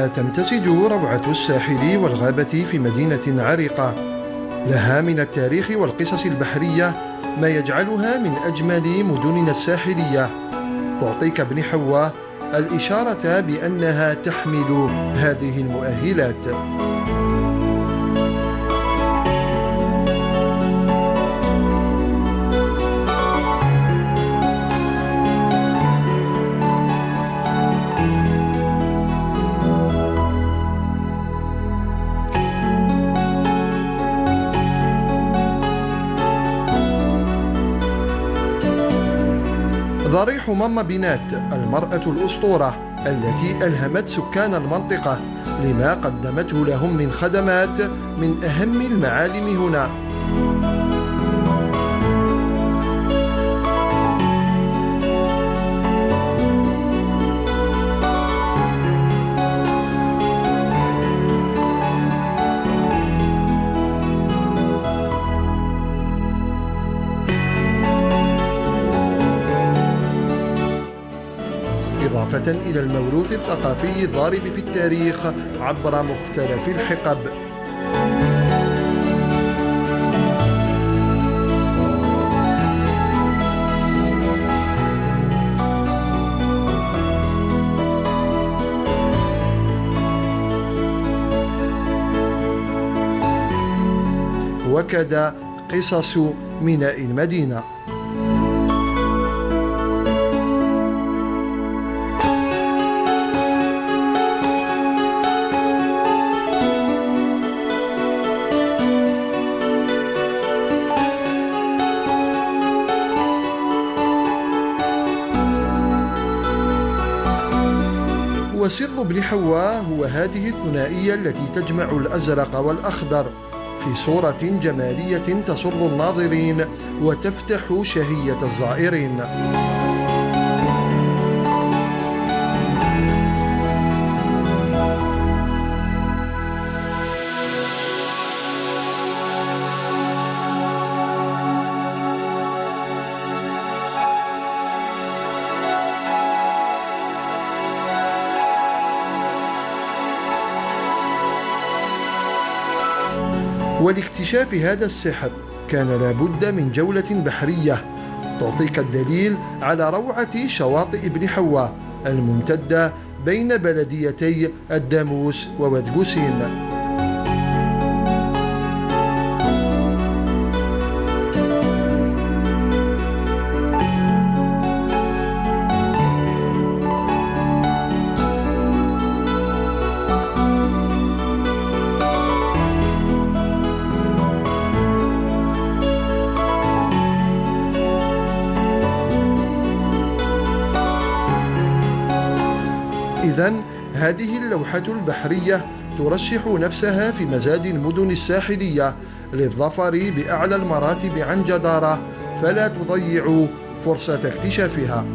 كما تمتزج روعة الساحل والغابة في مدينة عريقة لها من التاريخ والقصص البحرية ما يجعلها من أجمل مدننا الساحلية. تعطيك بن حواء الإشارة بأنها تحمل هذه المؤهلات. ضريح ماما بنات، المرأة الأسطورة التي ألهمت سكان المنطقة لما قدمته لهم من خدمات من أهم المعالم هنا. إضافة إلى الموروث الثقافي الضارب في التاريخ عبر مختلف الحقب. وكذا قصص ميناء المدينة. وسر بن حواء هو هذه الثنائية التي تجمع الأزرق والأخضر في صورة جمالية تسر الناظرين وتفتح شهية الزائرين. ولاكتشاف هذا السحر كان لابد من جولة بحرية تعطيك الدليل على روعة شواطئ بن حواء الممتدة بين بلديتي الداموس وودغوسين. إذن هذه اللوحة البحرية ترشح نفسها في مزاد المدن الساحلية للظفر بأعلى المراتب عن جدارة، فلا تضيعوا فرصة اكتشافها.